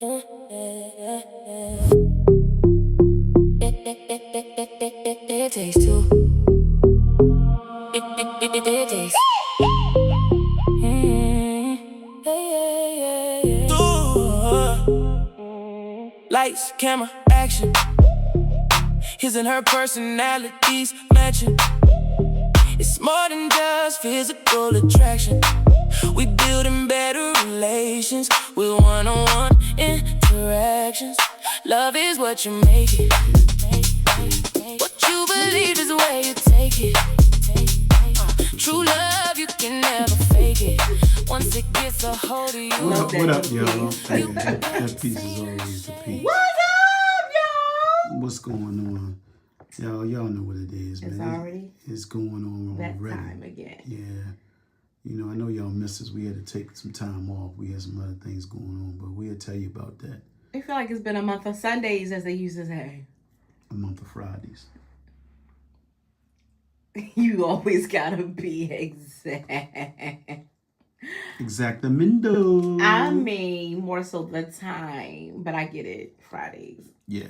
It takes two. It takes. Lights, camera, action. His and her personalities matching. It's more than just physical attraction. We building better relations with one-on-one interactions. Love is what you make it. What you believe is the way you take it. True love, you can never fake it. Once it gets a hold of you. What up, y'all? That piece is always the piece. What up, y'all? What's going on? Y'all know what it is, man. It's already it's going on that already. time again. Yeah. You know, I know y'all missed us. We had to take some time off. We had some other things going on, but we'll tell you about that. I feel like it's been a month of Sundays, as they used to say. A month of Fridays. You always gotta be exact. Exactamundo. I mean, more so the time, but I get it. Fridays. Yeah.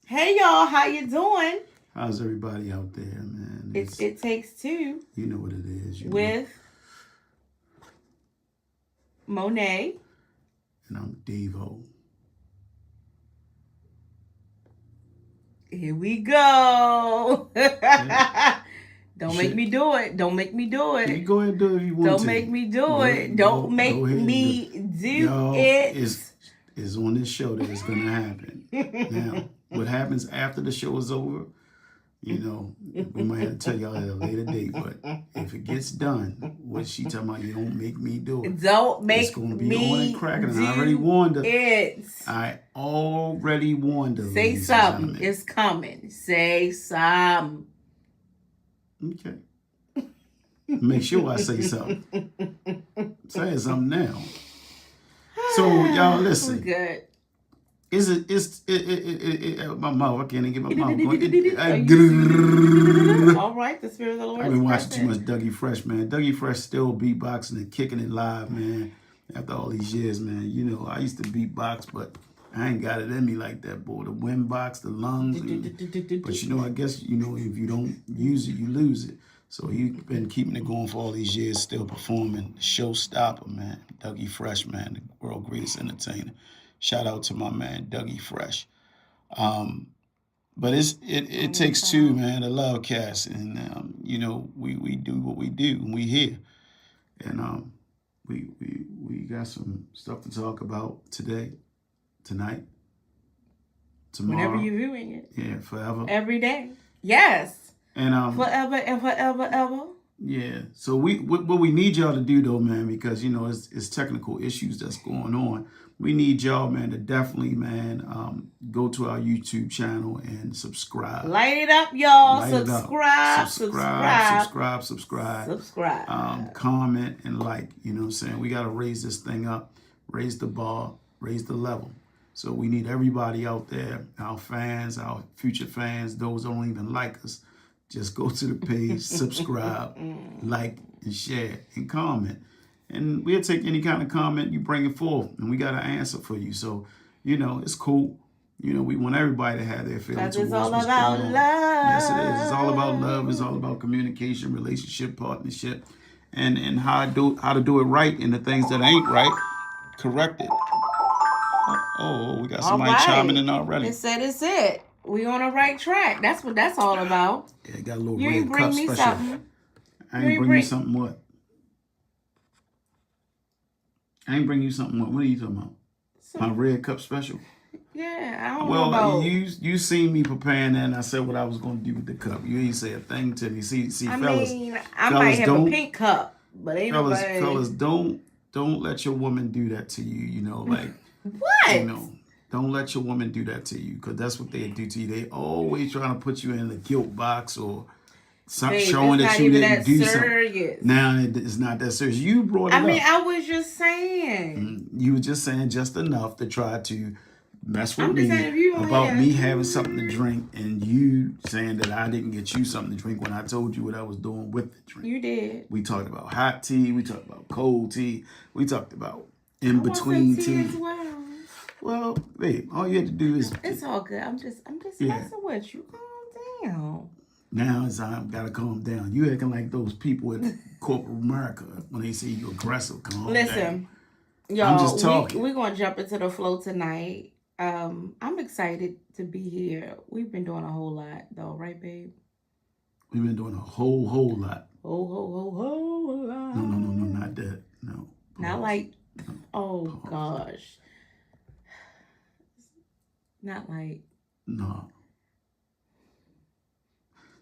Hey, y'all, how you doing? How's everybody out there, man? It takes two. You know what it is. With Monet. And I'm Devo. Here we go. Yeah. Don't make me do it. Don't make me do it. You go ahead and do it if you want to. Don't make me do it. Don't make me do it. It's on this show that it's going to happen. Now, what happens after the show is over, you know, we might have to tell y'all at a later date, but if it gets done, what she talking about, you don't make me do it. Don't make it's gonna be me on and cracking. do I already warned her. it. I already warned her. Say something. It's coming. Say something. Okay. Make sure I say something. Say something now. So y'all listen. Good. My mouth, I can't even get my mouth going. All right, the Spirit of the Lord. I've been watching too much Dougie Fresh, man. Dougie Fresh still beatboxing and kicking it live, man. After all these years, man. You know, I used to beatbox, but I ain't got it in me like that, boy. The wind box, the lungs. But you know, I guess, you know, if you don't use it, you lose it. So he's been keeping it going for all these years, still performing. Showstopper, man. Dougie Fresh, man, the world's greatest entertainer. Shout out to my man, Dougie Fresh. But it takes two, man, the Lovecast. And, you know, we do what we do, and we here. And we got some stuff to talk about today, tonight, tomorrow. Whenever you're viewing it. Yeah, forever. Every day. Yes. And forever and forever, ever. Yeah. So what we need y'all to do though, man, because you know it's technical issues that's going on. We need y'all, man, to definitely, man, go to our YouTube channel and subscribe. Light it up, y'all. Subscribe. Comment and like. You know what I'm saying? We got to raise this thing up, raise the bar, raise the level. So we need everybody out there, our fans, our future fans, those that don't even like us. Just go to the page, subscribe, like, and share, and comment. And we'll take any kind of comment you bring it forth, and we got an answer for you. So, you know, it's cool. You know, we want everybody to have their feelings towards what's going on. Yes, it is. It's all about love. It's all about communication, relationship, partnership, and how to do it right, and the things that ain't right, correct it. Oh, we got somebody chiming in already. It said it's it. We on the right track. That's what that's all about. Yeah, got a little you red ain't bring cup me special. Something. I ain't bring you something what? I ain't bring you something what? What are you talking about? My red cup special? Yeah, I don't know about... you seen me preparing that, and I said what I was going to do with the cup. You ain't say a thing to me. See, fellas. I might have a pink cup, but ain't fellas, don't let your woman do that to you. You know, like what? You know. Don't let your woman do that to you, because that's what they do to you. They always trying to put you in the guilt box or showing that you didn't do something. Now it's not that serious. You brought it up. I mean, I was just saying. You were just saying just enough to try to mess with me about me having something to drink, and you saying that I didn't get you something to drink when I told you what I was doing with the drink. You did. We talked about hot tea. We talked about cold tea. We talked about in between tea. As well. Well, babe, all you have to do is It's all good. I'm just Yeah. messing with you. Calm down. now is I've got to calm down. You acting like those people in corporate America when they say you aggressive. Calm down. Listen, I'm y'all, just talking. we're gonna jump into the flow tonight. I'm excited to be here. We've been doing a whole lot though, right, babe? We've been doing a whole lot. Whole lot. No, not that. No. Not like, No. oh Pause. gosh. Not like, No.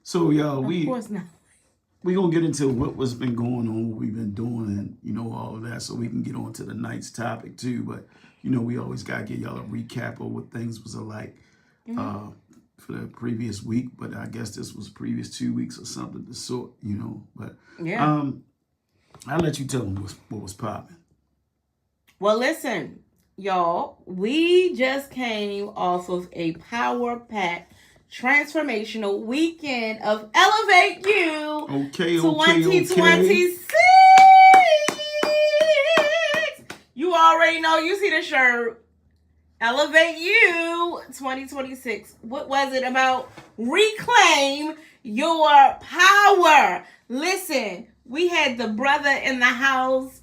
So y'all, of course not. we gonna get into what's been going on, what we've been doing, and all of that, so we can get on to the night's topic too. But we always gotta give y'all a recap of what things was like for the previous week. But I guess this was previous 2 weeks or something of the sort, But Yeah. I'll let you tell them what was popping. Well, listen, y'all, we just came off of a power-packed transformational weekend of Elevate You Okay. 2026. You already know, you see the shirt. Elevate You 2026. What was it about? Reclaim your power. Listen, we had the brother in the house,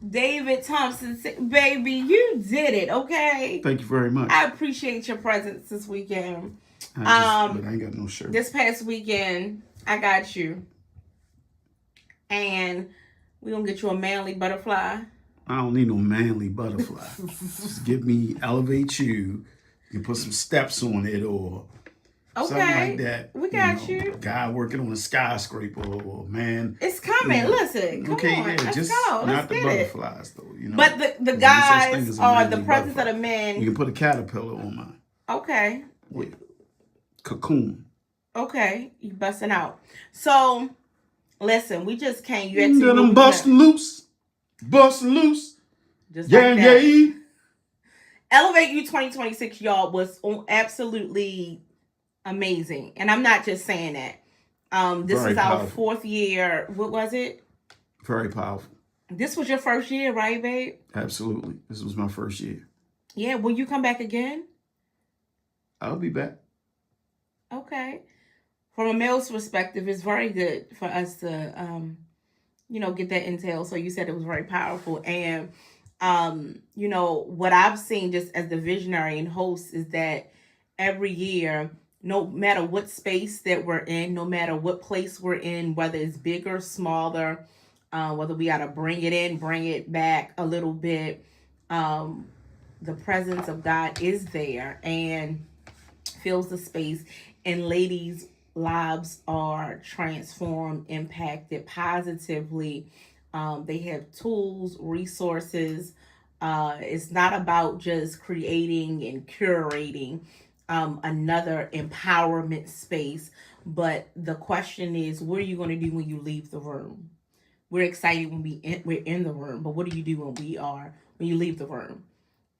David Thompson. Baby, you did it, okay? Thank you very much. I appreciate your presence this weekend. But I ain't got no shirt. This past weekend, I got you. And we're going to get you a manly butterfly. I don't need no manly butterfly. Just give me Elevate You. You can put some steps on it or something like that. We got you. Guy working on a skyscraper or man. It's coming. Listen, come okay, on. yeah, Let's just go. not Let's the get butterflies it. though. But the There's no such guys thing as a are the manly presence of butterfly. the men. You can put a caterpillar on mine. Okay. Yeah. Cocoon. Okay. You busting out. So, listen, we just came. You had Get to them busting loose. Busting loose. Just Yeah, like that. yeah. Elevate You 2026, y'all, was absolutely amazing. And I'm not just saying that. This Very is our powerful. 4th year. What was it? Very powerful. This was your first year, right, babe? Absolutely. This was my first year. Yeah. Will you come back again? I'll be back. Okay. From a male's perspective, it's very good for us to, get that intel. So you said it was very powerful. And, what I've seen just as the visionary and host is that every year, no matter what space that we're in, no matter what place we're in, whether it's bigger, smaller, whether we got to bring it in, bring it back a little bit, the presence of God is there and fills the space, and ladies' lives are transformed, impacted positively. They have tools, resources. It's not about just creating and curating another empowerment space, but the question is, what are you going to do when you leave the room? We're excited when we're in the room, but what do you do when you leave the room?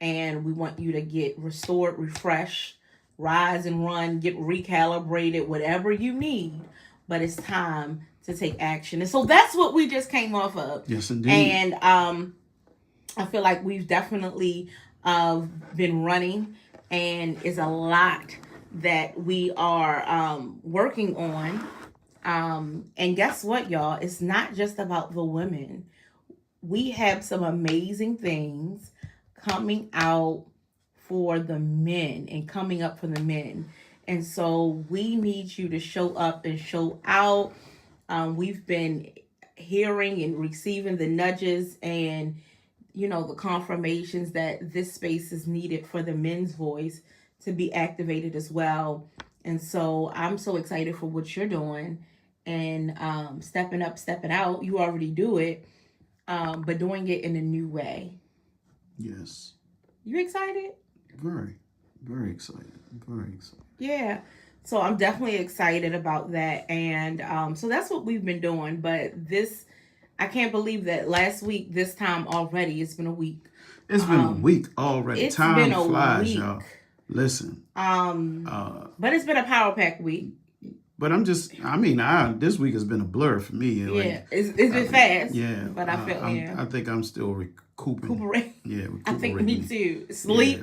And we want you to get restored, refreshed, rise and run, get recalibrated, whatever you need. But it's time to take action. And so that's what we just came off of. Yes, indeed. And I feel like we've definitely been running, and it's a lot that we are working on. And guess what, y'all? It's not just about the women. We have some amazing things coming out for the men and coming up for the men. And so we need you to show up and show out. We've been hearing and receiving the nudges and, the confirmations that this space is needed for the men's voice to be activated as well. And so I'm so excited for what you're doing and stepping up, stepping out. You already do it, but doing it in a new way. Yes. You excited? Very, very excited. Very excited. Yeah. So I'm definitely excited about that. And so that's what we've been doing. But I can't believe that last week, this time already, it's been a week. It's been a week already. It's Time been a flies, week. y'all. Listen. But it's been a power pack week. But this week has been a blur for me. It's been fast. Yeah. But I feel, I think I'm still recuperate. Yeah, I think me too. Sleep,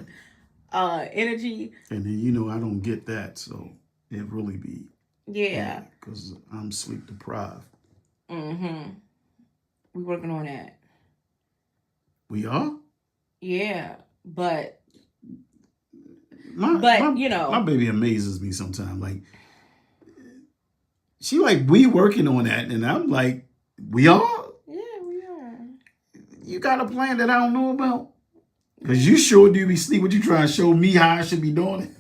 energy. And then, I don't get that. So it really be. Yeah. Because I'm sleep deprived. Mm-hmm. We working on that. We are? Yeah. But my baby amazes me sometimes. Like, she like, we working on that. And I'm like, we are? Yeah, we are. You got a plan that I don't know about? Because you sure do be sleep. What you trying to show me how I should be doing it?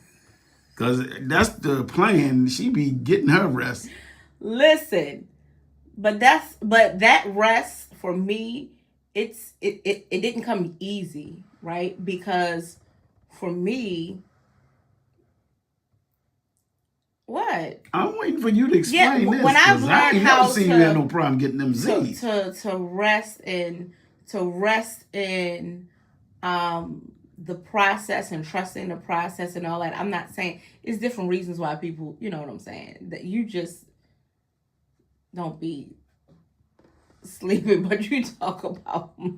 Because that's the plan. She be getting her rest. Listen, but that rest for me, it didn't come easy, right? Because for me, what? I'm waiting for you to explain this. When I've learned I ain't how never seen you have no problem getting them Z's. To rest in the process and trusting the process and all that. I'm not saying it's different reasons why people, you know what I'm saying, that you just don't be sleeping, but you talk about me.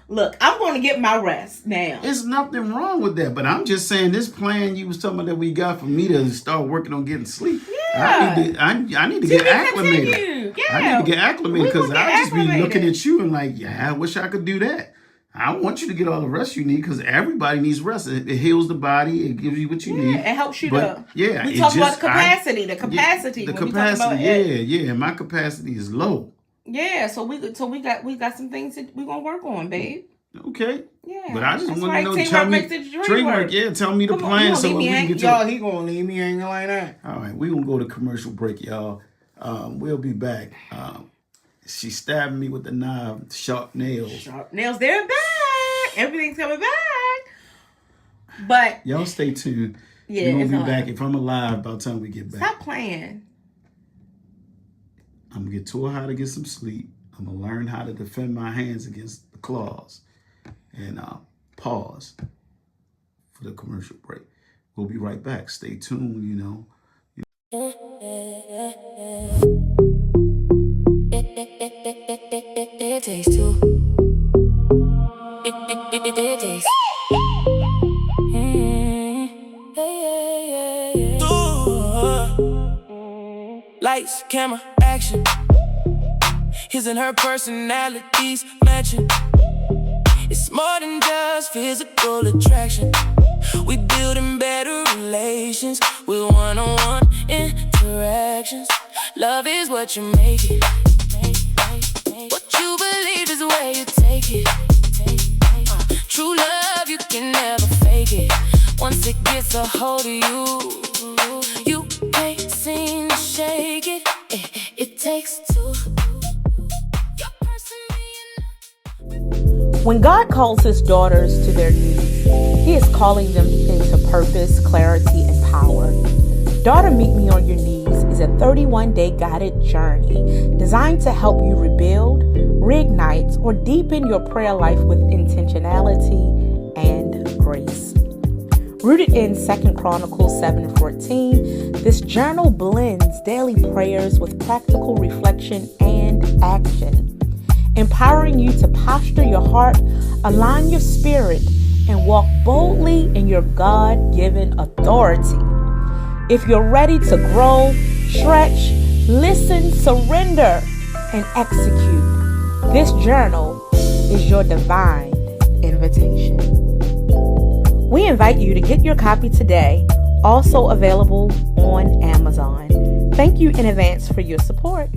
Look, I'm going to get my rest now. There's nothing wrong with that, but I'm just saying this plan you was talking about that we got for me to start working on getting sleep. Yeah. I need to get acclimated. Yeah. I need to get acclimated because I just be looking at you and like, I wish I could do that. I want you to get all the rest you need because everybody needs rest. It heals the body. It gives you what you need. It helps you we talk about capacity. The capacity. My capacity is low. Yeah, so we got some things that we're gonna work on, babe. Okay. Yeah. But I just want to know. Tell me tell me the plan so we can get to. Y'all, he gonna leave me hanging like that. All right, we gonna go to commercial break, y'all. We'll be back. She stabbed me with the knife, sharp nails. Sharp nails, they're back. Everything's coming back. But y'all stay tuned. Yeah, we're gonna be back if I'm alive by the time we get back. Stop playing. I'm gonna get taught how to get some sleep. I'm gonna learn how to defend my hands against the claws. And pause for the commercial break. We'll be right back. Stay tuned, It takes two. It takes. Lights, camera, action. His and her personalities matching. It's more than just physical attraction. We building better relations with one-on-one interactions. Love is what you make it. What you believe is the way you take it. True love, you can never fake it. Once it gets a hold of you, you can't seem to shake it. It takes two. When God calls his daughters to their knees, he is calling them into purpose, clarity, and power. Daughter Meet Me on Your Knees is a 31-day guided journey designed to help you rebuild, reignite, or deepen your prayer life with intentionality and grace. Rooted in 2 Chronicles 7:14, this journal blends daily prayers with practical reflection and action, empowering you to posture your heart, align your spirit, and walk boldly in your God-given authority. If you're ready to grow, stretch, listen, surrender, and execute, this journal is your divine invitation. We invite you to get your copy today, also available on Amazon. Thank you in advance for your support.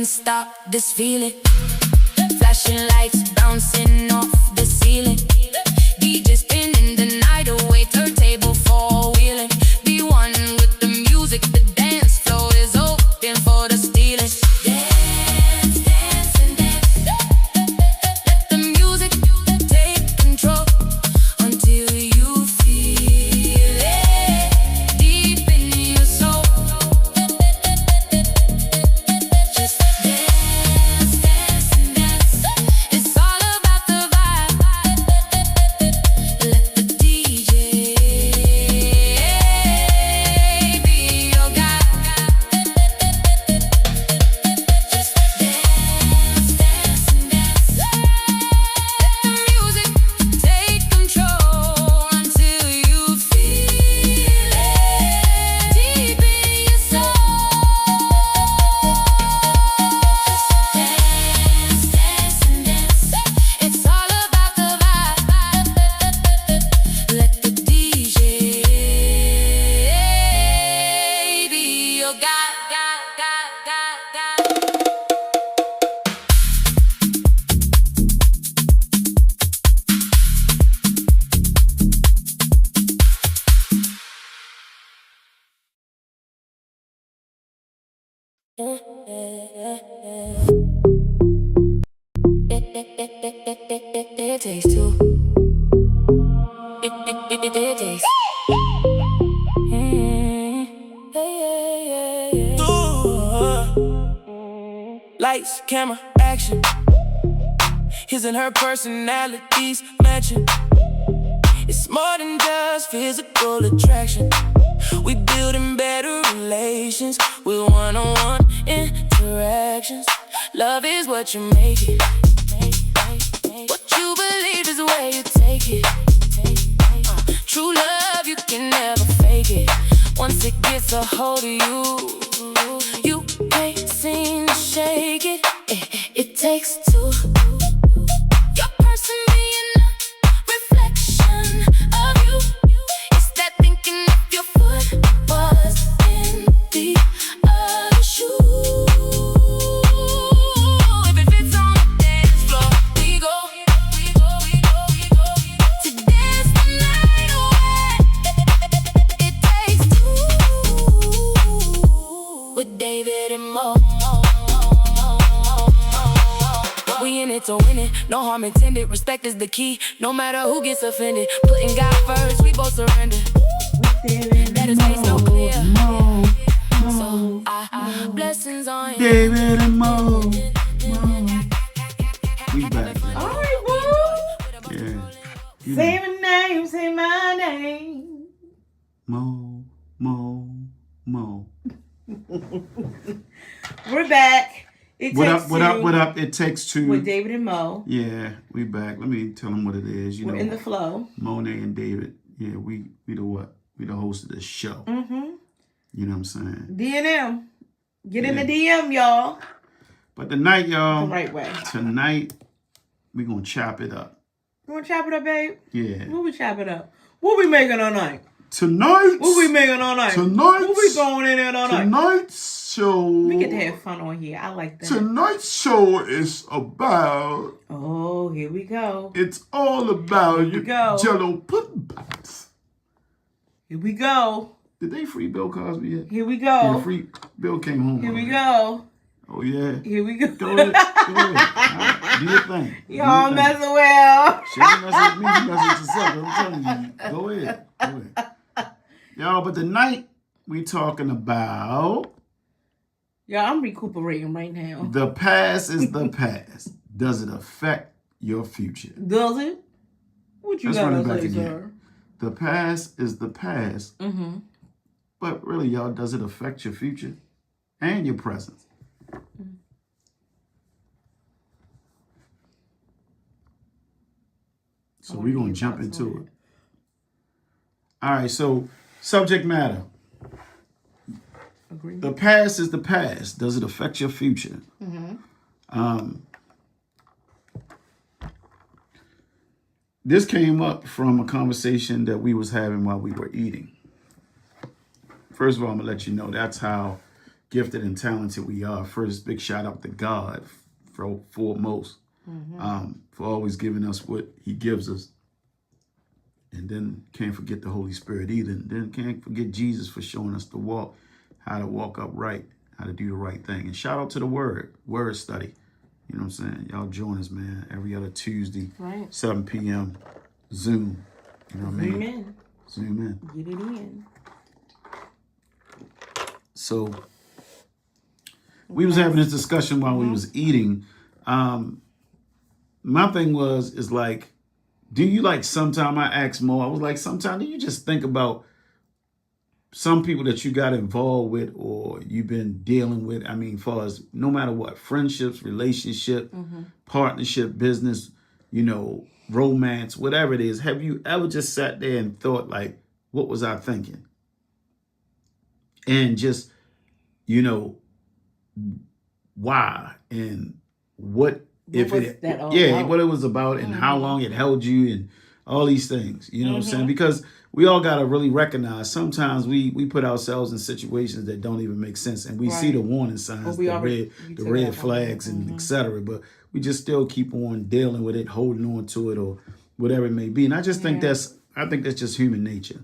stop this feeling. Flashing lights bouncing off the ceiling. DJ spinning the night away, turntable four wheeling. Be one with the music, the dance floor is open for the stealing. Dance, dance and dance. Let the music take control until you feel it deep in your soul. Just dance, dance and dance. It's all about the vibe. Let the DJ be your guide. Just dance, dance and dance. Let the music take control until you feel it deep in your soul. Dance, dance and dance. It's all about the vibe. Let the DJ be your guide. It takes two. It takes. Lights, camera, action. His and her personalities matching. It's more than just physical attraction. We building better relations with one-on-one interactions. Love is what you make it. What you believe is the way you take it. True love, you can never fake it. Once it gets a hold of you, you can't seem to shake it. It takes two. Your person being a reflection of you. It's that thinking if your foot was in the other shoe. If it fits on the dance floor, we go. To dance the night away. It takes two. With David and Mo. We in it to win it, no harm intended. Respect is the key, no matter who gets offended. Putting God first, we both surrender. That is made so clear. So blessings on you. David and Mo. We back. All right, boo. Yeah. Say my name, say my name. Mo. We're back. It What takes up, two what up? It takes two. with David and Mo. Yeah, we back. Let me tell them what it is. We're in the flow. Monet and David. Yeah, we the what? We the host of this show. Mm-hmm. You know what I'm saying? D&M. Get in the DM, y'all. But tonight, y'all. The right way. Tonight, we gonna chop it up. You want to chop it up, babe? Yeah. What we chop it up? What we making all night? Tonight. What we making all night? Tonight. What we going in there all night? Tonight's show. We get to have fun on here. I like that. Tonight's show is about. Oh, here we go. It's all about Here we go. Jello pudding pops. Here we go. Did they free Bill Cosby yet? Here we Yeah, go. free Bill came home. Here we already. go. Oh yeah. Here we go. Go ahead. Go ahead. Right. Do your thing. Y'all messing well. She ain't messing with me. You messing with yourself. I'm telling you. Go ahead. Go ahead. Y'all, but tonight we talking about Y'all, I'm recuperating right now. the past is the past. Does it affect your future? Does it? What you Let's run gotta it back say, again. sir? The past is the past. Mm-hmm. But really, y'all, does it affect your future and your present? So we're going to jump into it. All right, so subject matter. Agree. The past is the past. Does it affect your future? This came up from a conversation that we was having while we were eating. First of all, I'm going to let you know that's how gifted and talented we are. First, big shout out to God for foremost, for always giving us what he gives us. And then can't forget the Holy Spirit either. And then can't forget Jesus for showing us how to walk upright, how to do the right thing. And shout out to the word study. You know what I'm saying? Y'all join us, man, every other Tuesday, Right. 7 p.m. Zoom. You know what I mean? Zoom in. Zoom in. Get it in. So we was having this discussion while we was eating. My thing is like, do you like sometime, I asked Mo, I was like, sometime do you just think about some people that you got involved with or you've been dealing with? I mean, far as no matter what, friendships, relationship, partnership, business, you know, romance, whatever it is. Have you ever just sat there and thought like, what was I thinking? And just, you know, why and what if it, what it was about and how long it held you and all these things, you know what I'm saying? Because we all got to really recognize sometimes we put ourselves in situations that don't even make sense, and we see the warning signs, the red flags and etc. But we just still keep on dealing with it, holding on to it or whatever it may be. And I just think that's just human nature.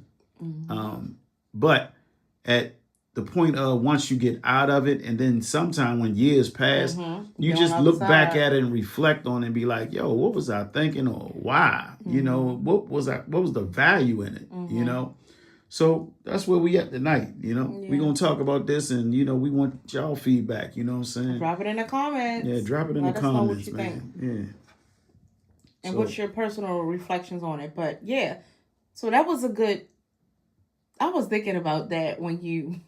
But at the point of once you get out of it, and then sometime when years pass, you just look back at it and reflect on it and be like, yo, what was I thinking or why? You know, what was the value in it? You know? So that's where we at tonight, you know? We're going to talk about this and, you know, we want y'all feedback, you know what I'm saying? Drop it in the comments. Yeah, drop it in the comments, man. Think. Yeah. And what's your personal reflections on it? But yeah, so that was a good, I was thinking about that when you,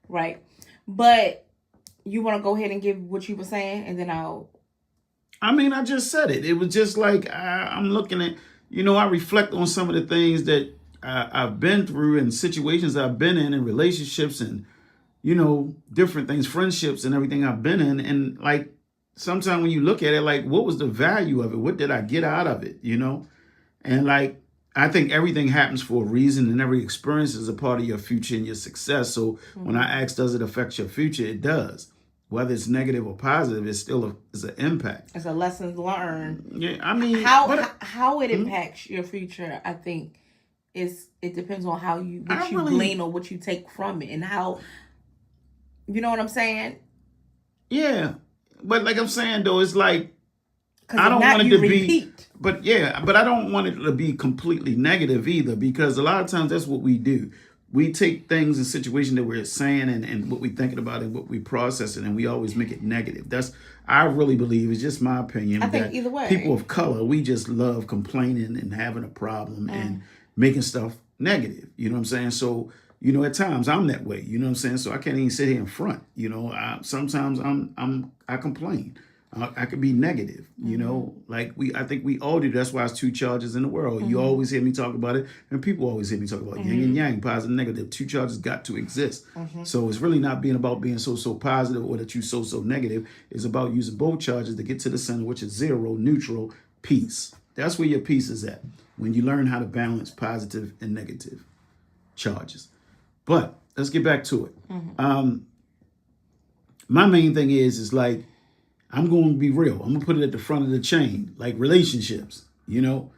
right. But you want to go ahead and give what you were saying and then I just said it. It was just like, I'm looking at, you know, I reflect on some of the things that I've been through and situations I've been in and relationships and, you know, different things, friendships and everything I've been in. And like, sometimes when you look at it, like, what was the value of it? What did I get out of it? You know? And like, I think everything happens for a reason and every experience is a part of your future and your success. So when I ask, does it affect your future? It does. Whether it's negative or positive, it's still is an impact. It's a lesson learned. Yeah, I mean, how it impacts your future, I think, it depends on how you glean or what you take from it and how, you know what I'm saying? Yeah, but like I'm saying though, it's like I don't want it to be, but I don't want it to be completely negative either, because a lot of times that's what we do. We take things in situations that we're saying and what we're thinking about and what we processing, and we always make it negative. I really believe, it's just my opinion, I think either way, people of color, we just love complaining and having a problem and making stuff negative. You know what I'm saying? So, you know, at times I'm that way. You know what I'm saying? So I can't even sit here in front. You know, sometimes I complain. I could be negative, you know, like I think we all do. That's why it's two charges in the world. You always hear me talk about it, and people always hear me talk about yin and yang, positive and negative. Two charges got to exist. So it's really not about being so positive or that you so negative. It's about using both charges to get to the center, which is zero, neutral, peace. That's where your peace is at, when you learn how to balance positive and negative charges. But let's get back to it. My main thing is like, I'm going to be real. I'm going to put it at the front of the chain, like relationships, you know.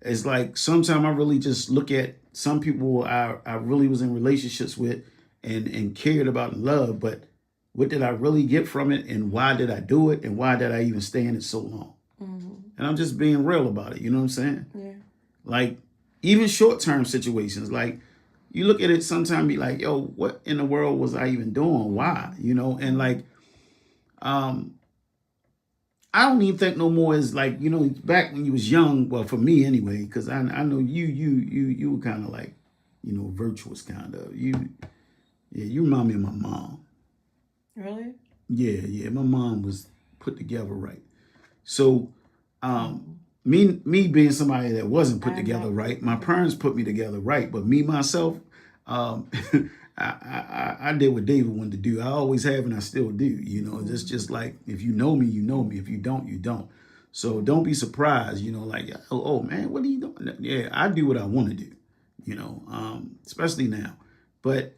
It's like sometimes I really just look at some people I really was in relationships with and cared about and loved, but what did I really get from it, and why did I do it, and why did I even stay in it so long? And I'm just being real about it, you know what I'm saying? Yeah. Like, even short-term situations, like you look at it sometimes, be like, yo, what in the world was I even doing? Why? You know, and like, I don't even think no more is like, you know, back when you was young, well, for me anyway, because I know you were kind of like, you know, virtuous kind of. You remind me of my mom. Really? Yeah, my mom was put together right. So, me being somebody that wasn't put together right, my parents put me together right, but me, myself, I did what David wanted to do. I always have, and I still do. You know, it's just like, if you know me, you know me. If you don't, you don't. So don't be surprised. You know, like, oh man, what are you doing? Yeah, I do what I want to do. You know, especially now. But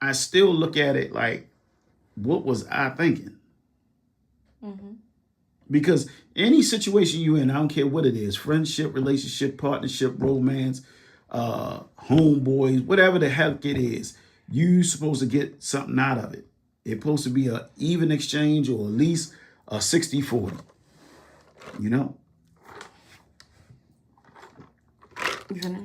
I still look at it like, what was I thinking? Mm-hmm. Because any situation you in, I don't care what it is, friendship, relationship, partnership, romance, homeboys, whatever the heck it is, you supposed to get something out of it. It's supposed to be an even exchange or at least a 60-40. You know?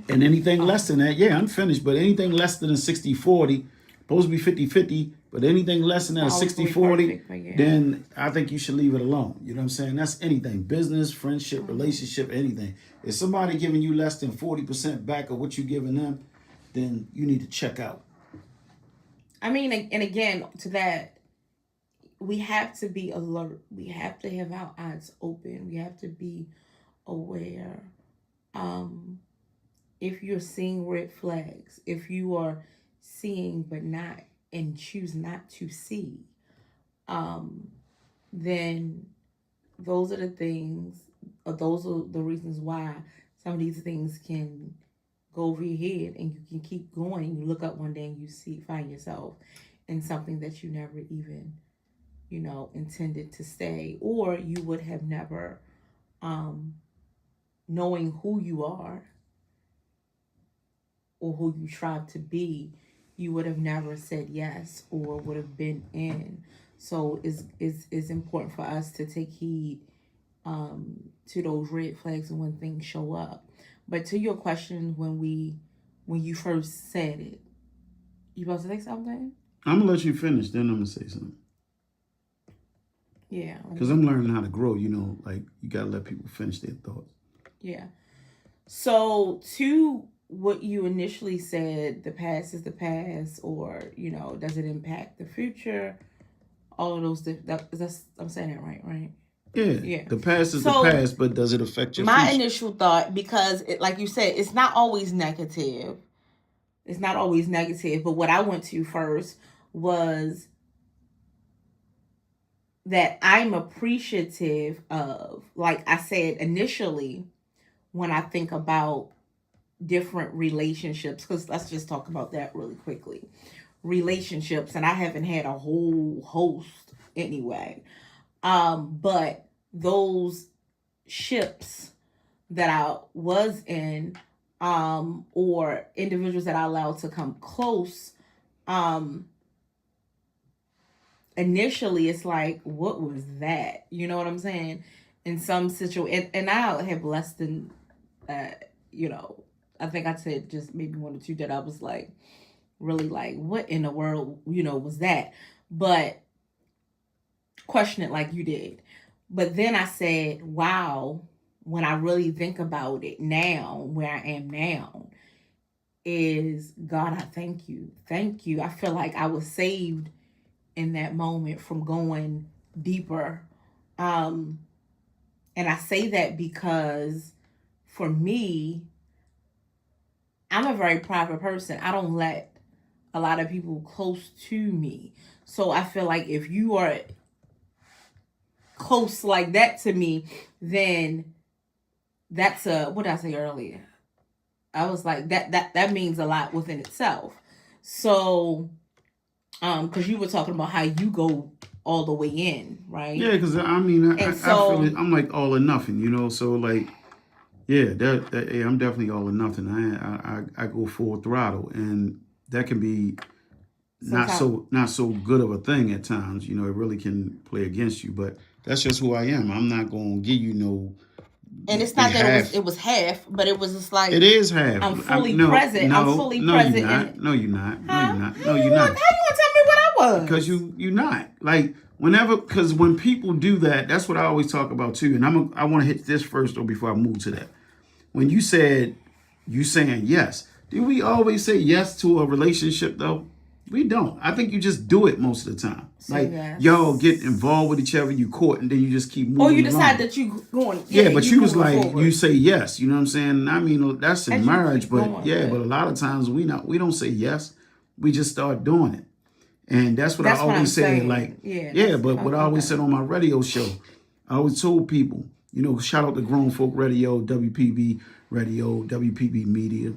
And anything less than that, yeah, I'm finished. But anything less than a 60-40, supposed to be 50-50, but anything less than that 60-40, then I think you should leave it alone. You know what I'm saying? That's anything. Business, friendship, relationship, anything. If somebody giving you less than 40% back of what you giving them, then you need to check out. I mean, and again, to that, we have to be alert. We have to have our eyes open. We have to be aware. If you're seeing red flags, if you are seeing but not and choose not to see, then those are the things, or those are the reasons why some of these things can go over your head, and you can keep going. You look up one day and you find yourself in something that you never even, intended to stay, or you would have never, knowing who you are or who you strive to be, you would have never said yes or would have been in. So it's important for us to take heed to those red flags and when things show up. But to your question, when you first said it, you about to say something? I'm gonna let you finish, then I'm gonna say something. Yeah. Because I'm learning how to grow, like you gotta let people finish their thoughts. Yeah. So to what you initially said, the past is the past, or, does it impact the future? All of those, I'm saying that right? Yeah. The past is the past, but does it affect your my future? initial thought, because like you said, it's not always negative. It's not always negative, but what I went to first was that I'm appreciative of, like I said initially, when I think about different relationships, because let's just talk about that really quickly. Relationships, and I haven't had a whole host anyway. But those ships that I was in, or individuals that I allowed to come close, initially it's like, what was that? You know what I'm saying? In some situation, and I have less than, I think I said just maybe one or two that I was like, really like, what in the world, was that? But question it like you did. But then I said, wow, when I really think about it now, where I am now, is God, I thank you. Thank you. I feel like I was saved in that moment from going deeper. And I say that because for me, I'm a very private person. I don't let a lot of people close to me. So I feel like if you are close like that to me, then that's what did I say earlier? I was like, that means a lot within itself. So, because you were talking about how you go all the way in, right? Yeah, because I feel it, I'm like all or nothing, so like, yeah, I'm definitely all or nothing. I go full throttle, and that can be not so good of a thing at times. It really can play against you, but that's just who I am. I'm not gonna give you no. And it's not that it was half, but it was just like, it is half. I'm fully present. I'm fully present. You're not. No, you're not. Huh? No, you're not. No, you're not. How you gonna tell me what I was? Because you're not. Like because when people do that, that's what I always talk about too. And I want to hit this first though before I move to that. When you saying yes, do we always say yes to a relationship though? We don't. I think you just do it most of the time. Like, y'all get involved with each other, you court, and then you just keep moving or you decide along. that you going. Yeah, but you was like, forward. you say yes. You know what I'm saying? I mean, that's in marriage, but going, but a lot of times we don't say yes. We just start doing it. And that's what I always say. Like, but what I always said on my radio show, I always told people, shout out to Grown Folk Radio, WPB Radio, WPB Media,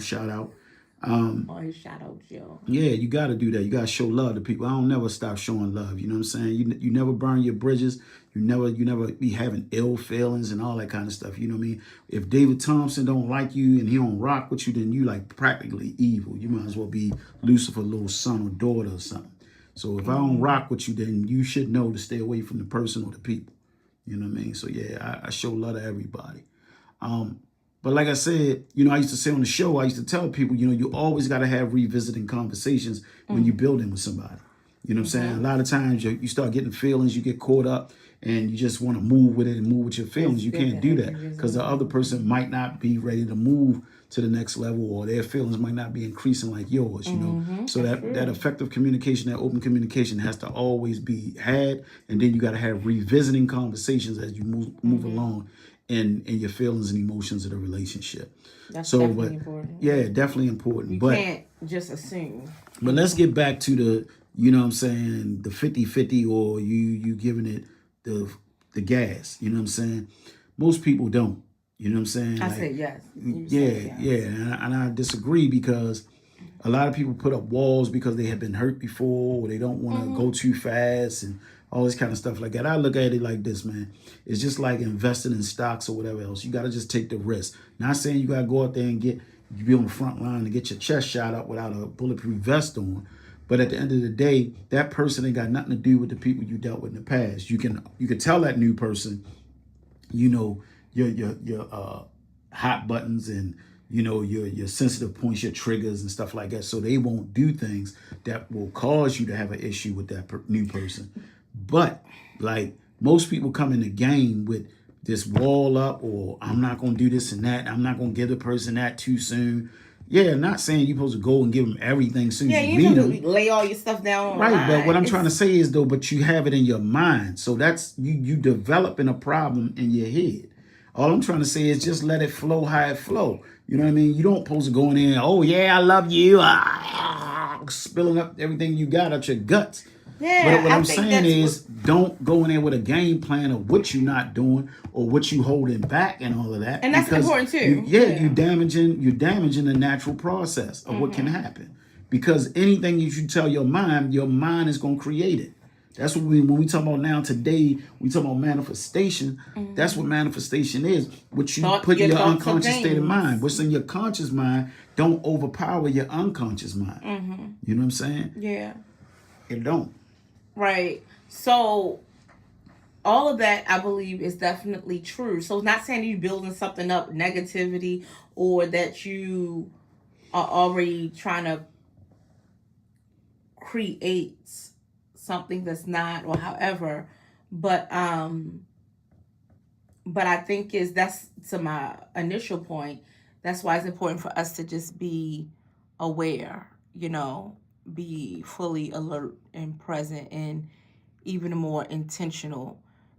shout out. Or his shadow, Jill. Yeah, you got to do that. You got to show love to people. I don't never stop showing love. You know what I'm saying? You never burn your bridges. You never be having ill feelings and all that kind of stuff. You know what I mean? If David Thompson don't like you and he don't rock with you, then you like practically evil. You might as well be Lucifer's little son or daughter or something. So if I don't rock with you, then you should know to stay away from the person or the people. You know what I mean? So yeah, I show love to everybody. But like I said, you know, I used to say on the show, I used to tell people, you know, you always got to have revisiting conversations when you're building with somebody. You know what I'm saying? A lot of times you start getting feelings, you get caught up, and you just want to move with it and move with your feelings. You can't do that because the other person might not be ready to move to the next level, or their feelings might not be increasing like yours, you know? So that effective communication, that open communication has to always be had. And then you got to have revisiting conversations as you move along in your feelings and emotions of the relationship. That's definitely important. Yeah, definitely important. You can't just assume. But let's get back to the, you know what I'm saying, the 50-50, or you giving it the gas. You know what I'm saying? Most people don't. You know what I'm saying? I said yes. Yeah. And I disagree because a lot of people put up walls because they have been hurt before, or they don't want to go too fast and all this kind of stuff like that. I look at it like this, man. It's just like investing in stocks or whatever else. You got to just take the risk. Not saying you got to go out there and you be on the front line and get your chest shot up without a bulletproof vest on. But at the end of the day, that person ain't got nothing to do with the people you dealt with in the past. You can tell that new person, you know, your hot buttons and, you know, your sensitive points, your triggers and stuff like that. So they won't do things that will cause you to have an issue with that new person. But like most people come in the game with this wall up, or I'm not going to do this and that. I'm not going to give the person that too soon. Yeah, not saying you're supposed to go and give them everything soon as you meet them. Lay all your stuff down on right, line. But what I'm trying to say is though, but you have it in your mind. So that's you developing a problem in your head. All I'm trying to say is just let it flow how it flow. You know what I mean? You don't supposed to go in there, oh yeah, I love you, spilling up everything you got out your guts. Yeah, but what I'm saying is don't go in there with a game plan of what you're not doing or what you holding back and all of that. And that's important too. You're damaging the natural process of what can happen. Because anything that you tell your mind is going to create it. That's what when we talk about now today, we talk about manifestation. That's what manifestation is. What you put in your unconscious state of mind. What's in your conscious mind don't overpower your unconscious mind. You know what I'm saying? Yeah. It don't. Right. So all of that, I believe, is definitely true. So it's not saying you're building something up, negativity, or that you are already trying to create something that's not, or however. But I think that's to my initial point. That's why it's important for us to just be aware, you know, be fully alert and present and even more intentional,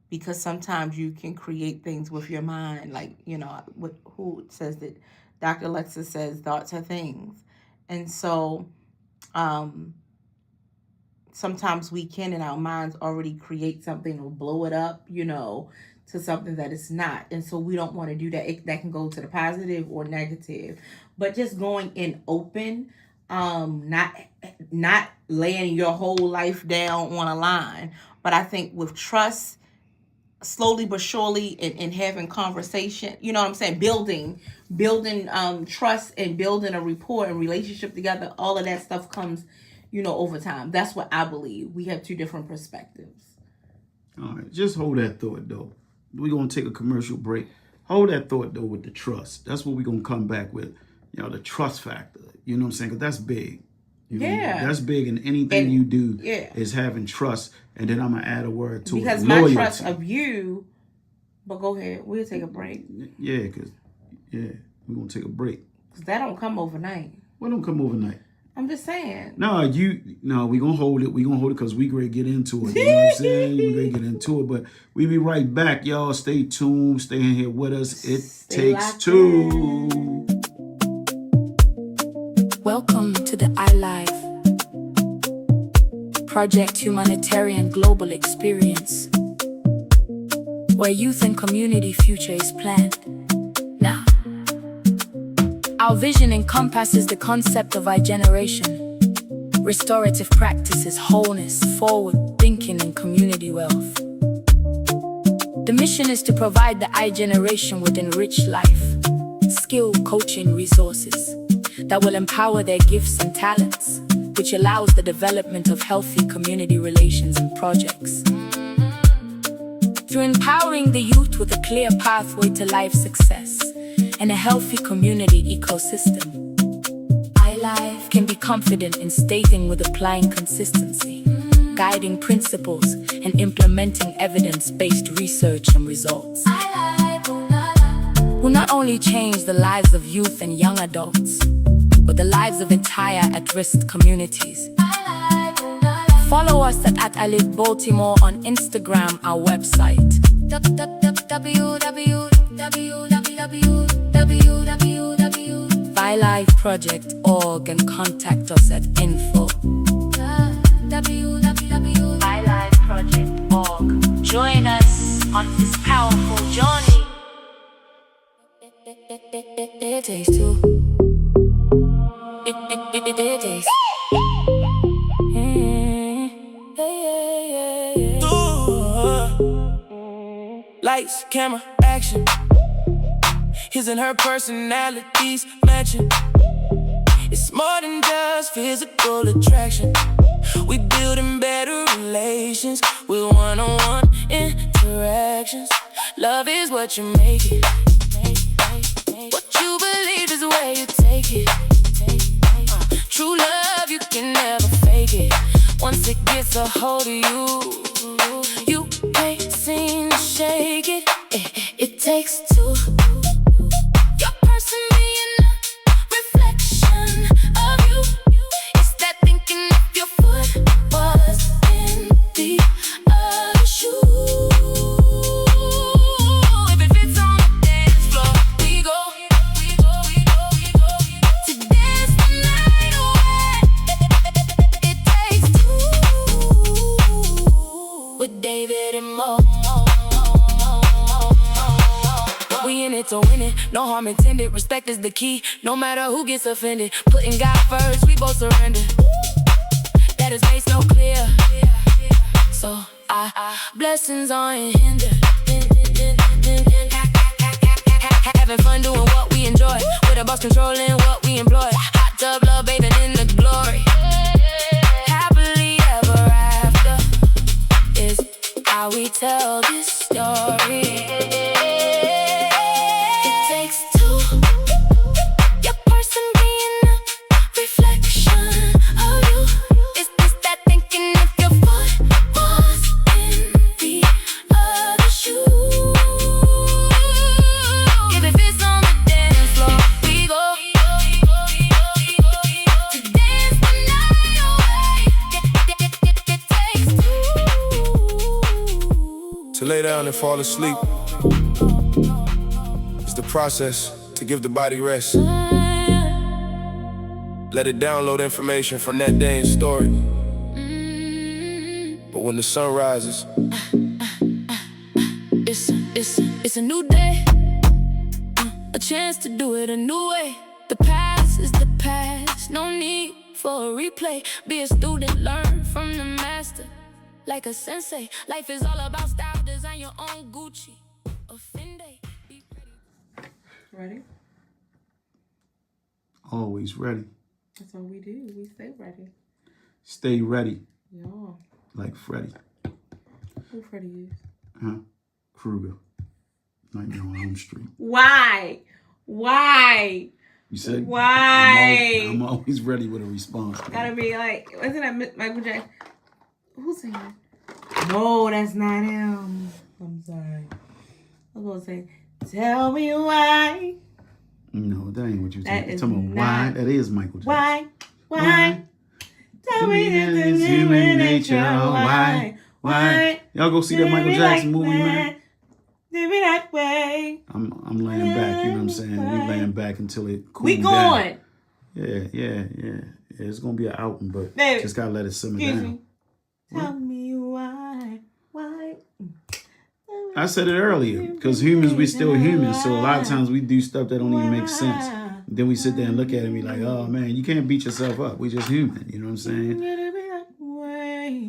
because sometimes you can create things with your mind, like, you know, who says that Dr. Alexa says thoughts are things. And so sometimes we can in our minds already create something or blow it up, you know, to something that it's not. And so we don't want to do that. That can go to the positive or negative, but just going in open, not laying your whole life down on a line. But I think with trust, slowly but surely, and having conversation, you know what I'm saying, building trust and building a rapport and relationship together, all of that stuff comes, you know, over time. That's what I believe. We have two different perspectives. All right, just hold that thought though. We're gonna take a commercial break. Hold that thought though with the trust. That's what we're gonna come back with. You know, the trust factor. You know what I'm saying? Because that's big. You know, that's big in anything you do is having trust. And then I'm going to add a word to because it. Because my trust of you, but go ahead. We'll take a break. Yeah, we're going to take a break. Because that don't come overnight. What don't come overnight? I'm just saying. No, we're going to hold it. We're going to hold it because we're going to get into it. You know what I'm saying? We're going to get into it. But we'll be right back, y'all. Stay tuned. Stay in here with us. Stay takes two. Welcome to the iLife Project Humanitarian Global Experience, where youth and community future is planned. Now, Our vision encompasses the concept of iGeneration, restorative practices, wholeness, forward thinking, and community wealth. The mission is to provide the iGeneration with enriched life, skill, coaching, resources that will empower their gifts and talents, which allows the development of healthy community relations and projects. Through empowering the youth with a clear pathway to life success and a healthy community ecosystem, iLife can be confident in stating with applying consistency, guiding principles, and implementing evidence-based research and results. Will not only change the lives of youth and young adults, but the lives of entire at-risk communities. Follow us at I Live Baltimore on Instagram, our website www.ilifeproject.org, and contact us at info@ilifeproject.org. Join us on this powerful journey. It takes two. It takes. Lights, camera, action. His and her personalities matching. It's more than just physical attraction. We building better relations with one-on-one interactions. Love is what you make it. What you believe is the way you take it. True love, you can never fake it. Once it gets a hold of you, you can't seem to shake it. It takes two. Your person being a reflection of you. It's that thinking if your foot was in the other shoe. If it fits on the dance floor, we go. To dance the night away. It takes two. With David and Mo. We in it to win it, no harm intended. Respect is the key, no matter who gets offended. Putting God first, we both surrender. That is made so clear. So blessings are unhindered. Having fun doing what we enjoy, with a boss controlling what we employ. Hot tub love, bathing in the glory. Happily ever after is how we tell this story. To lay down and fall asleep is the process to give the body rest. Let it download information from that day and store it. But when the sun rises, it's a new day, a chance to do it a new way. The past is the past, no need for a replay. Be a student, learn from the master. Like a sensei, life is all about style. Design your own Gucci or Fendi. Be Ready? Always ready. That's what we do. We stay ready. Stay ready. Yeah. Like Freddy. Who Freddie is? Huh? Krueger. Nightmare on Elm Street. Why? You said? Why? I'm always ready with a response. Gotta be like, wasn't that Michael Jackson? Who's singing that? No, that's not him. I'm sorry. I was gonna say, tell me why. No, that ain't what you're That talking is about. Why? not- That is Michael Jackson. Why? Tell me that it's human nature. Why? Y'all go see that Michael Jackson movie, man. Do me that way. I'm laying back, you know what I'm saying? We laying back until it cools We down. going. Yeah. It's gonna be an outing, but Baby, just gotta let it simmer excuse down. me. Tell me why. I said it earlier, because humans, we still humans, so a lot of times we do stuff that don't even make sense. Then we sit there and look at it and be like, oh man, you can't beat yourself up. We're just human. You know what I'm saying?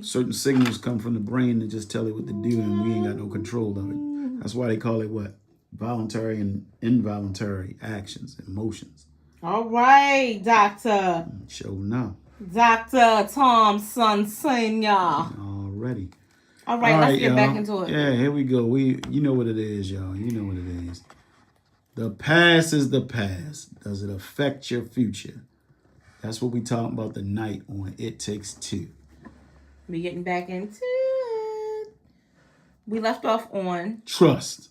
Certain signals come from the brain that just tell it what to do, and we ain't got no control of it. That's why they call it what? Voluntary and involuntary actions, emotions. All right, Doctor. Show now. Dr. Thompson Senior. Already. All right, let's get back into it. Yeah, here we go. You know what it is, y'all. You know what it is. The past is the past. Does it affect your future? That's what we talking about tonight on It Takes Two. We getting back into it. We left off on trust.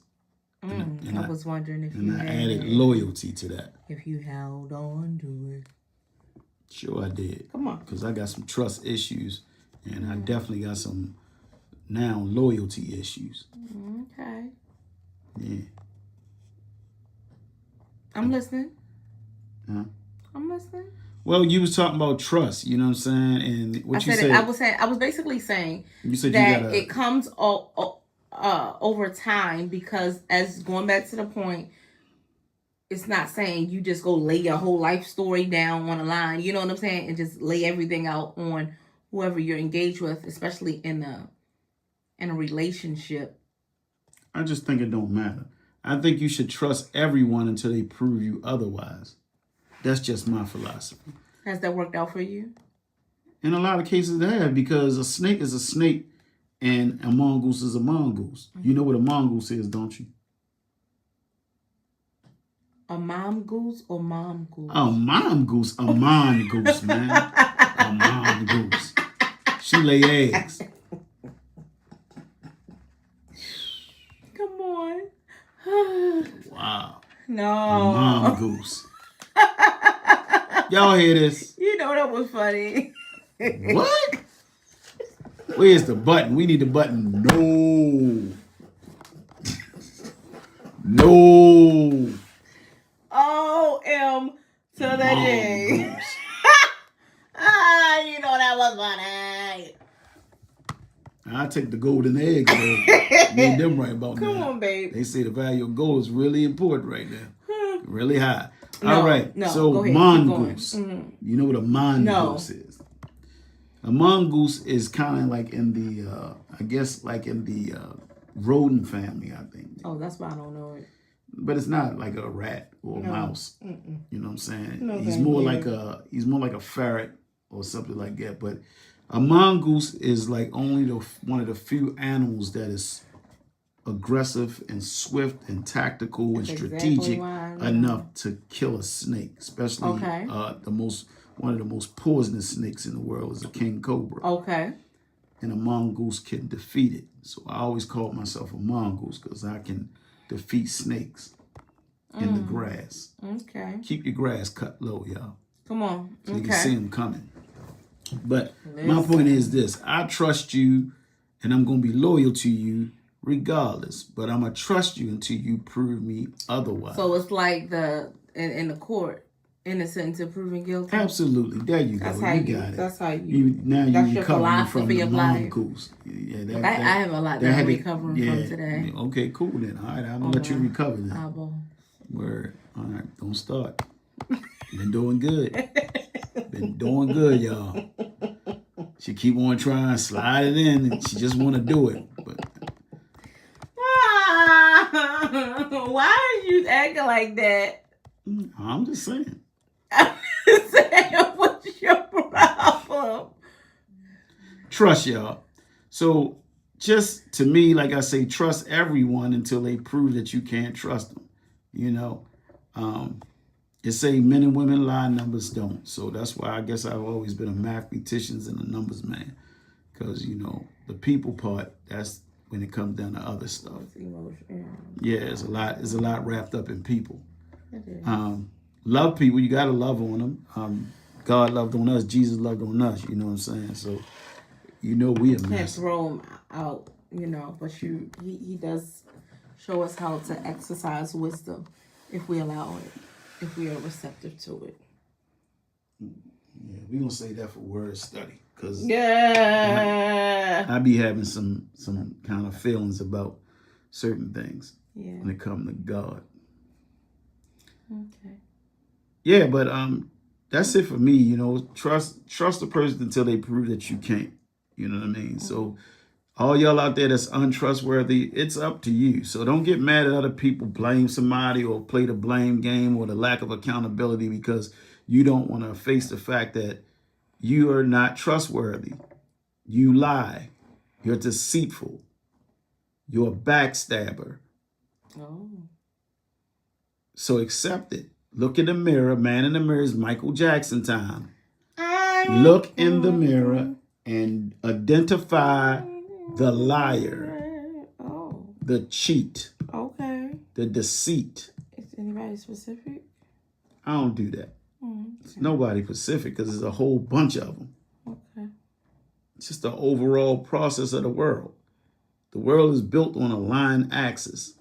And I was wondering if you added loyalty to that. If you held on to it. Sure I did. Come on. Because I got some trust issues, and I definitely got some now loyalty issues. Okay. Yeah. I'm listening. Huh? I'm listening. Well, you was talking about trust, you know what I'm saying? And what you said. I was basically saying you said that it comes over time, because as going back to the point, it's not saying you just go lay your whole life story down on a line, you know what I'm saying? And just lay everything out on whoever you're engaged with, especially in a relationship. I just think it don't matter. I think you should trust everyone until they prove you otherwise. That's just my philosophy. Has that worked out for you? In a lot of cases, it has, because a snake is a snake and a mongoose is a mongoose. You know what a mongoose is, don't you? A mom goose or mom goose? A mom goose. A mongoose, man. A mongoose. She lay eggs. Come on. Wow. No. A mongoose. Y'all hear this? You know that was funny. What? Where's the button? We need the button. No. No. O-M to the J. You know that was funny. I take the golden eggs. Made them right about now. Come on, babe. They say the value of gold is really important right now. Really high. No, all right. no, so go ahead, mongoose. Mm-hmm. You know what a mongoose is? A mongoose is kind of like in the, I guess, like in the rodent family, I think. Oh, that's why I don't know it. But it's not like a rat or a mouse. Mm-mm. You know what I'm saying? No, he's more like a ferret or something like that. But a mongoose is like only one of the few animals that is aggressive and swift and tactical and strategic enough to kill a snake, especially one of the most poisonous snakes in the world is a king cobra. Okay. And a mongoose can defeat it. So I always call myself a mongoose because I can defeat snakes in the grass. Okay. Keep your grass cut low, y'all. Come on. So you can see them coming. But my point is this. I trust you and I'm going to be loyal to you regardless. But I'm going to trust you until you prove me otherwise. So it's like in the court, innocent until proven guilty? Absolutely. There you go. That's how you got it. That's how you that's your recovering from the philosophy of life. mongoose. Yeah, I have a lot that I'm recovering from today. Okay, cool then. All right, I'm going to let you recover then. Eyeball. Word. All right, don't start. Been doing good. Been doing good, y'all. She keep on trying, slide it in, and she just want to do it. But why are you acting like that? I'm just saying. I'm just saying, what's your problem? Trust, y'all. So just to me, like I say, trust everyone until they prove that you can't trust them. You know, it say men and women lie, numbers don't. So that's why I guess I've always been a mathematician and a numbers man. Because, you know, the people part, that's when it comes down to other stuff. Yeah, there's a lot wrapped up in people. Love people, you got to love on them. God loved on us. Jesus loved on us. You know what I'm saying? So, you know, we a mess. Can't throw him out, you know, but he does show us how to exercise wisdom if we allow it, if we are receptive to it. Yeah, we're going to say that for word study. Cause I be having some kind of feelings about certain things when it comes to God. Okay. Yeah, but that's it for me. You know, trust the person until they prove that you can't. You know what I mean? So all y'all out there that's untrustworthy, it's up to you. So don't get mad at other people, blame somebody, or play the blame game or the lack of accountability because you don't want to face the fact that you are not trustworthy. You lie. You're deceitful. You're a backstabber. Oh. So accept it. Look in the mirror. Man in the mirror is Michael Jackson time. Look in the mirror and identify the liar, the cheat, Okay. the deceit. Is anybody specific? I don't do that. It's nobody specific because there's a whole bunch of them. Okay. It's just the overall process of the world. The world is built on a line axis.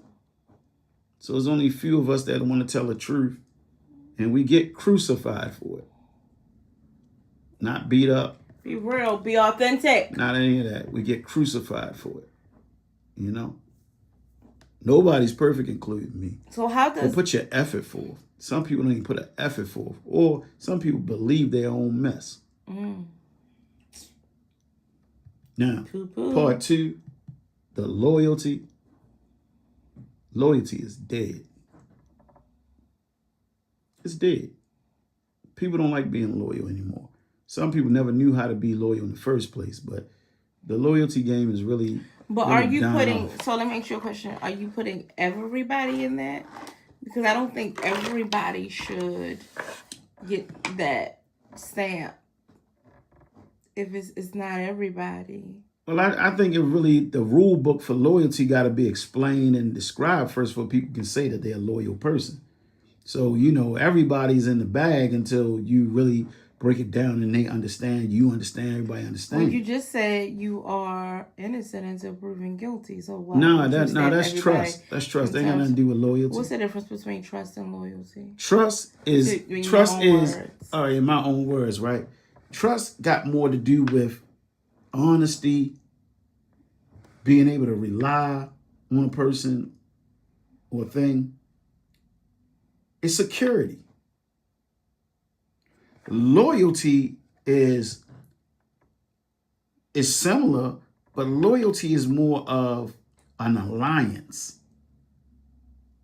So there's only a few of us that want to tell the truth, and we get crucified for it. Not beat up. Be real. Be authentic. Not any of that. We get crucified for it. You know? Nobody's perfect, including me. So how Or does put your effort forth. Some people don't even put an effort forth. Or some people believe their own mess. Now, Poo-poo. part 2, the loyalty. Loyalty is dead. It's dead. People don't like being loyal anymore. Some people never knew how to be loyal in the first place, but the loyalty game is really. But really are you dying putting? off. So let me ask you a question. Are you putting everybody in that? Because I don't think everybody should get that stamp. If it's not everybody. Well, I think it really, the rule book for loyalty got to be explained and described first before people can say that they're a loyal person. So, you know, everybody's in the bag until you really break it down and they understand, you understand, everybody understands. Well, you just said you are innocent until proven guilty. So why? No, would you that's stamp trust. everybody That's trust. They in ain't got terms- nothing to do with loyalty. What's the difference between trust and loyalty? Trust is In your trust own is words. all right, in my own words, right? Trust got more to do with honesty, being able to rely on a person or thing. It's security. Loyalty is similar, but loyalty is more of an alliance.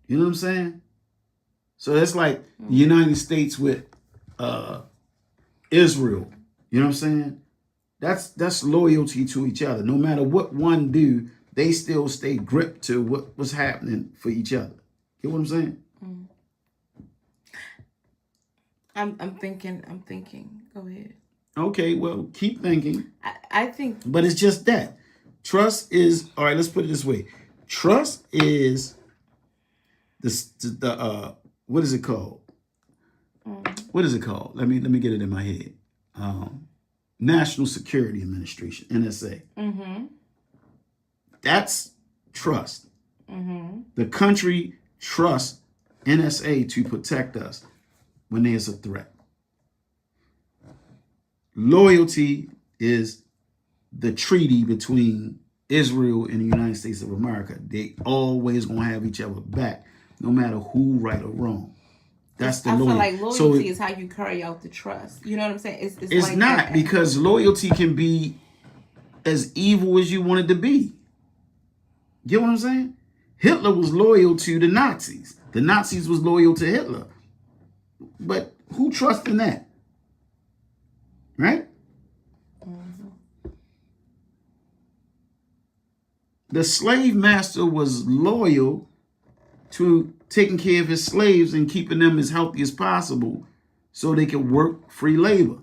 You know what I'm saying? So that's like the United States with Israel. You know what I'm saying? That's loyalty to each other. No matter what one do, they still stay gripped to what's happening for each other. Get what I'm saying? I'm thinking. Go ahead. Okay, well, keep thinking. I think But it's just that. Trust is, all right, let's put it this way. Trust is the what is it called? What is it called? Let me get it in my head. National Security Administration, NSA. That's trust. The country trusts NSA to protect us when there's a threat. Loyalty is the treaty between Israel and the United States of America. They always gonna have each other back, no matter who right or wrong. That's the I loyalty. feel like loyalty So is how you carry out the trust. You know what I'm saying? it's like not, that. because loyalty can be as evil as you want it to be. Get what I'm saying? Hitler was loyal to the Nazis. The Nazis was loyal to Hitler. But who trusts in that? Right? The slave master was loyal to taking care of his slaves and keeping them as healthy as possible so they could work free labor,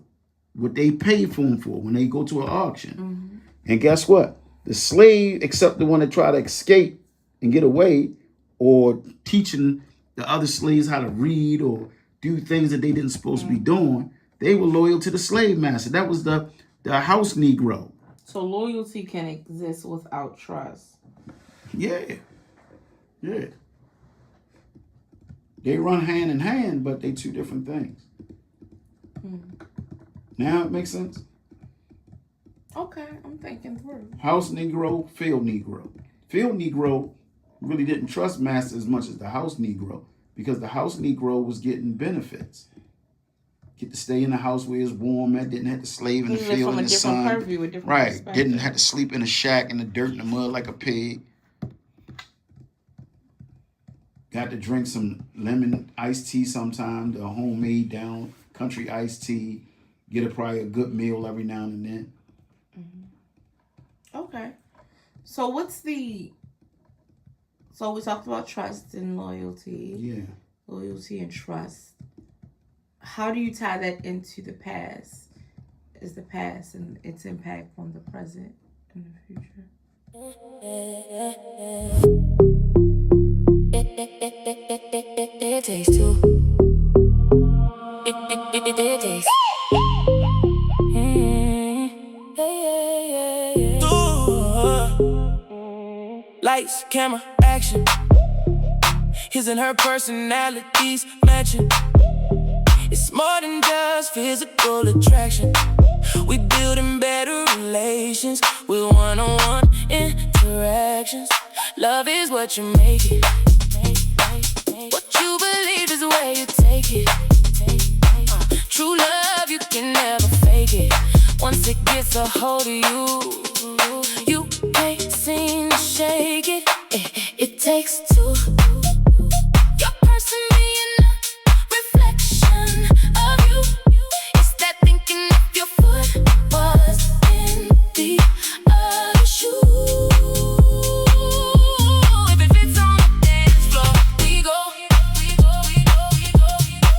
what they pay for them for when they go to an auction. And guess what? The slave, except the one that tried to escape and get away, or teaching the other slaves how to read or do things that they didn't supposed to be doing, they were loyal to the slave master. That was the house Negro. So loyalty can exist without trust. Yeah. Yeah. They run hand in hand, but they two different things. Now it makes sense? Okay, I'm thinking through. House Negro, field Negro. Field Negro really didn't trust master as much as the house Negro, because the house Negro was getting benefits. Get to stay in the house where it's warm at. Didn't have to slave in the You live field from in a the different sun. purview, a different Right. perspective. Didn't have to sleep in a shack in the dirt and the mud like a pig. Got to drink some lemon iced tea sometime, the homemade down country iced tea. Get probably a good meal every now and then. Okay. So we talked about trust and loyalty. Yeah. Loyalty and trust. How do you tie that into the past? Is the past and its impact on the present and the future? It takes two. It takes. Lights, camera, action. His and her personalities matching. It's more than just physical attraction. We building better relations with one-on-one interactions. Love is what you make it. What you believe is the way you take it. True love, you can never fake it. Once it gets a hold of you, you can't seem to shake it. It takes two. Your person being a reflection of you. It's that thinking if your foot was in the other shoe. If it fits on the dance floor, we go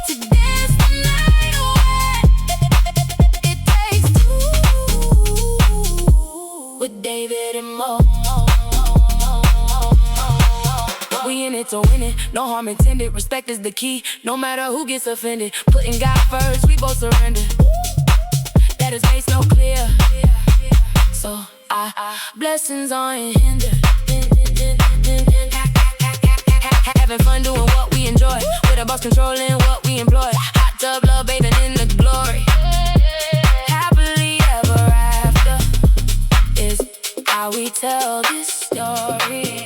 to dance the night away. It takes two with David and Mo. We in it to win it, no harm intended. Respect is the key, no matter who gets offended. Putting God first, we both surrender. That is made so clear. So blessings are hindered. Having fun doing what we enjoy, with a boss controlling what we employ. Hot tub love bathing in the glory. Happily ever after is how we tell this story.